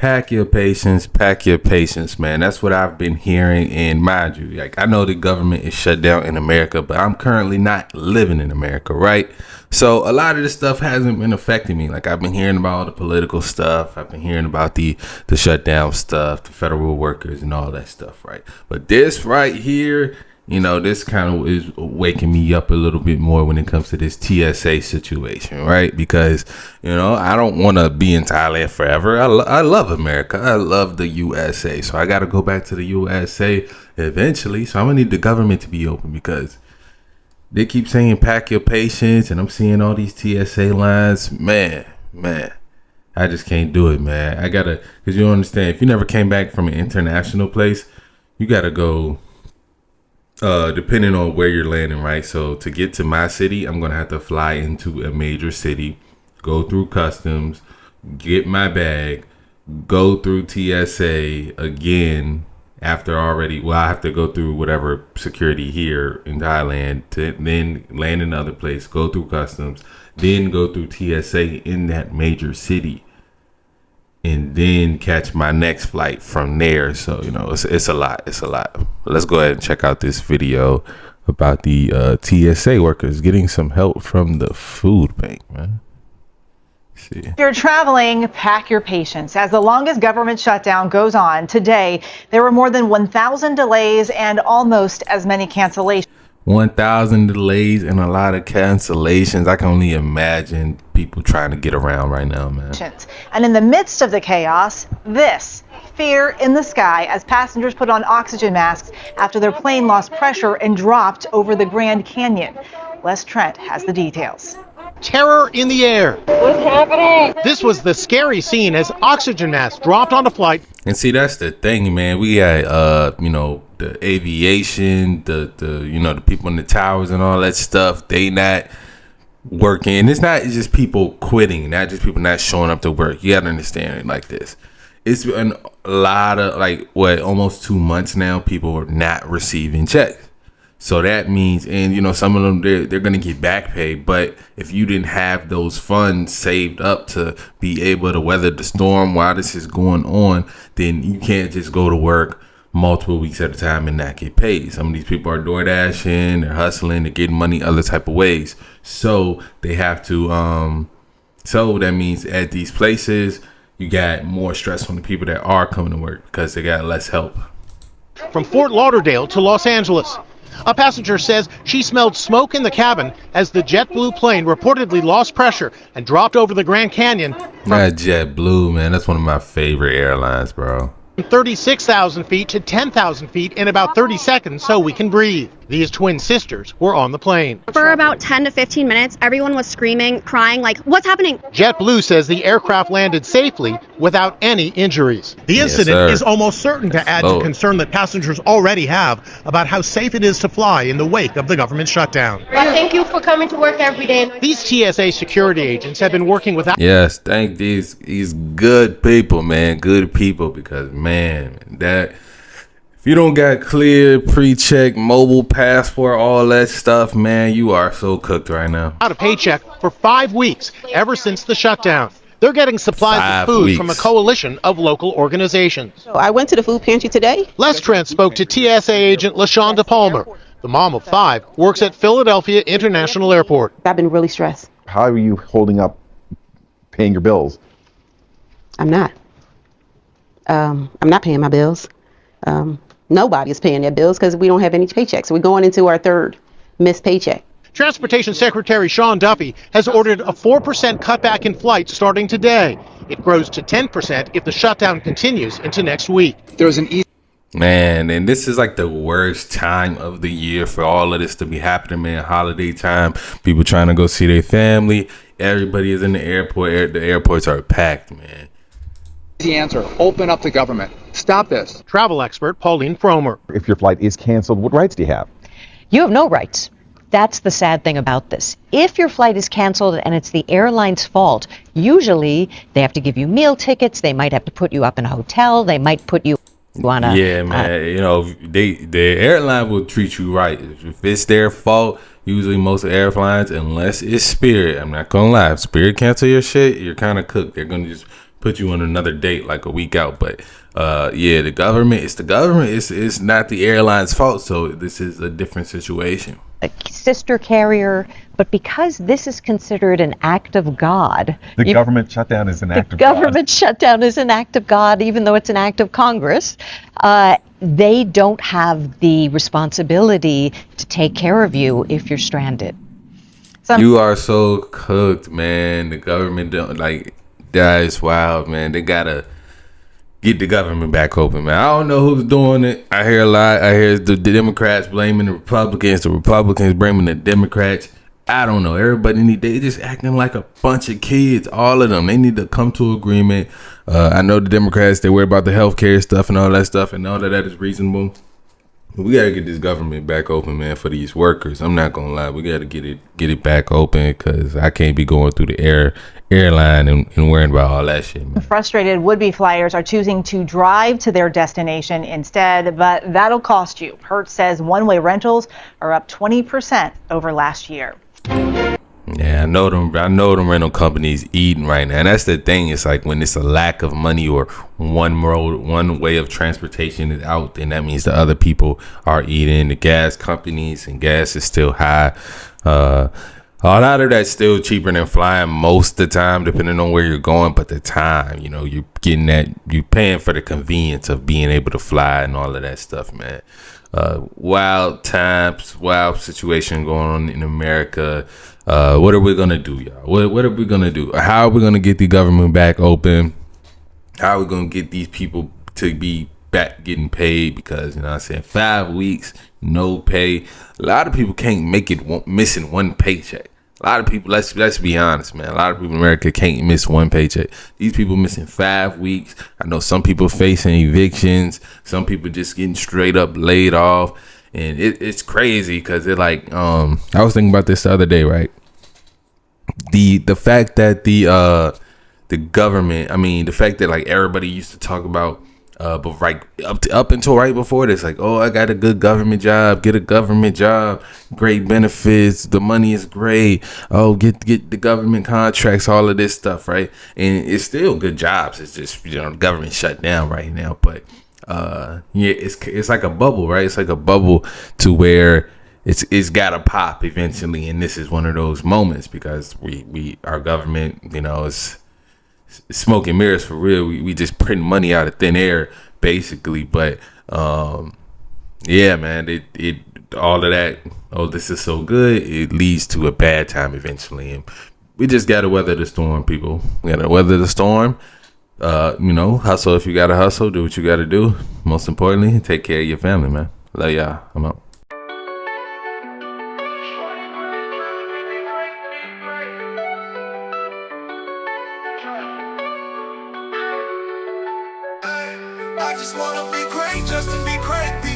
Pack your patience, man. That's what I've been hearing. And mind you, like, I know the government is shut down in America, but I'm currently not living in America, right? So a lot of this stuff hasn't been affecting me. Like, I've been hearing about all the political stuff. I've been hearing about the shutdown stuff, the federal workers and all that stuff, right? But this right here, you know, this kind of is waking me up a little bit more when it comes to this TSA situation, right? Because, you know, I don't want to be in Thailand forever. I love America. I love the USA. So I got to go back to the USA eventually. So I'm going to need the government to be open because they keep saying pack your patience. And I'm seeing all these TSA lines. Man, I just can't do it, man. I got to, because you don't understand. If you never came back from an international place, you got to go. Depending on where you're landing, right? So to get to my city, I'm going to have to fly into a major city, go through customs, get my bag, go through TSA again after already, well, I have to go through whatever security here in Thailand to then land in another place, go through customs, then go through TSA in that major city, and then catch my next flight from there. So, you know, it's a lot. But let's go ahead and check out this video about the TSA workers getting some help from the food bank, man. See. If you're traveling, pack your patience. As the longest government shutdown goes on today, there were more than 1,000 delays and almost as many cancellations. 1,000 delays and a lot of cancellations. I can only imagine people trying to get around right now, man. And in the midst of the chaos, this fear in the sky as passengers put on oxygen masks after their plane lost pressure and dropped over the Grand Canyon. Les Trent has the details. Terror in the air. What's happening? This was the scary scene as oxygen masks dropped on a flight. And see, that's the thing, man. We got, you know, the aviation, the you know, the people in the towers and all that stuff. They not working. And it's not just people quitting, not just people not showing up to work. You got to understand it like this. It's been a lot of, like, almost 2 months now, people are not receiving checks. So that means, and you know, some of them, they're going to get back pay. But if you didn't have those funds saved up to be able to weather the storm while this is going on, then you can't just go to work multiple weeks at a time and not get paid. Some of these people are door dashing, they're hustling, they're getting money other type of ways. So they have to, so that means at these places, you got more stress on the people that are coming to work because they got less help. From Fort Lauderdale to Los Angeles. A passenger says she smelled smoke in the cabin as the JetBlue plane reportedly lost pressure and dropped over the Grand Canyon. That JetBlue, man, that's one of my favorite airlines, bro. From 36,000 feet to 10,000 feet in about 30 seconds so we can breathe. These twin sisters were on the plane. For about 10 to 15 minutes, everyone was screaming, crying, like, what's happening? JetBlue says the aircraft landed safely without any injuries. The incident is almost certain to add to concern that passengers already have about how safe it is to fly in the wake of the government shutdown. Thank you for coming to work every day. These TSA security agents have been working with... Yes, thank these good people, man. Good people, because, man, that... If you don't got clear, pre-check, mobile passport, all that stuff, man, you are so cooked right now. Out of paycheck for 5 weeks ever since the shutdown. They're getting supplies of food from a coalition of local organizations. So I went to the food pantry today. Les Trent spoke to TSA agent LaShonda Palmer. The mom of 5 works at Philadelphia International Airport. I've been really stressed. How are you holding up paying your bills? I'm not. I'm not paying my bills. Nobody is paying their bills because we don't have any paychecks. We're going into our 3rd missed paycheck. Transportation Secretary Sean Duffy has ordered a 4% cutback in flights starting today. It grows to 10% if the shutdown continues into next week. There's an Man, and this is like the worst time of the year for all of this to be happening, man. Holiday time, people trying to go see their family. Everybody is in the airport. The airports are packed, man. The answer, open up the government. Stop this. Travel expert Pauline Fromer. If your flight is canceled, what rights do you have? You have no rights. That's the sad thing about this. If your flight is canceled and it's the airline's fault, usually they have to give you meal tickets. They might have to put you up in a hotel. They might put you on a... Yeah, man. You know, the airline will treat you right. If it's their fault, usually most airlines, unless it's Spirit, I'm not going to lie. If Spirit cancel your shit, you're kind of cooked. They're going to just put you on another date like a week out. But yeah, the government. It's not the airline's fault. So this is a different situation. A sister carrier, but because this is considered an act of God, The government shutdown is an act of God. government shutdown is an act of God, even though it's an act of Congress. They don't have the responsibility to take care of you if you're stranded. You are so cooked, man. The government don't like that is wild, man. They gotta get the government back open, man. I don't know who's doing it. I hear a lot. I hear the Democrats blaming the Republicans blaming the Democrats. I don't know. They just acting like a bunch of kids. All of them. They need to come to agreement. I know the Democrats, they worry about the healthcare stuff and all that stuff, and all of that is reasonable. But we gotta get this government back open, man, for these workers. I'm not gonna lie. We gotta get it back open, because I can't be going through the airline and worrying about all that shit, man. Frustrated would-be flyers are choosing to drive to their destination instead, but that'll cost you. Hertz says one-way rentals are up 20% over last year. Yeah, I know them rental companies eating right now. And that's the thing. It's like when it's a lack of money or one way of transportation is out, then that means the other people are eating. The gas companies, and gas is still high. A lot of that's still cheaper than flying most of the time, depending on where you're going. But the time, you're paying for the convenience of being able to fly and all of that stuff, man. Wild times, wild situation going on in America. What are we gonna do, y'all? What are we gonna do? How are we gonna get the government back open? How are we gonna get these people to be back getting paid? Because 5 weeks, no pay. A lot of people can't make it missing one paycheck. A lot of people, let's be honest, man. A lot of people in America can't miss one paycheck. These people missing 5 weeks. I know some people facing evictions. Some people just getting straight up laid off. And it's crazy because they're like, I was thinking about this the other day, right? The fact that the government, the fact that like everybody used to talk about, but right up until right before this, like, oh, I got a good government job, get a government job, great benefits, the money is great. Oh, get the government contracts, all of this stuff, right? And it's still good jobs. It's just the government shut down right now, but. It's like a bubble, right? It's like a bubble to where it's gotta pop eventually, and this is one of those moments because our government, is smoke and mirrors for real. We just print money out of thin air, basically. But yeah, man, it all of that. Oh, this is so good. It leads to a bad time eventually, and we just gotta weather the storm, people. We gotta weather the storm. Hustle if you gotta hustle. Do what you gotta do. Most importantly, take care of your family, man. Love y'all. I'm out. I just wanna be great, just to be great.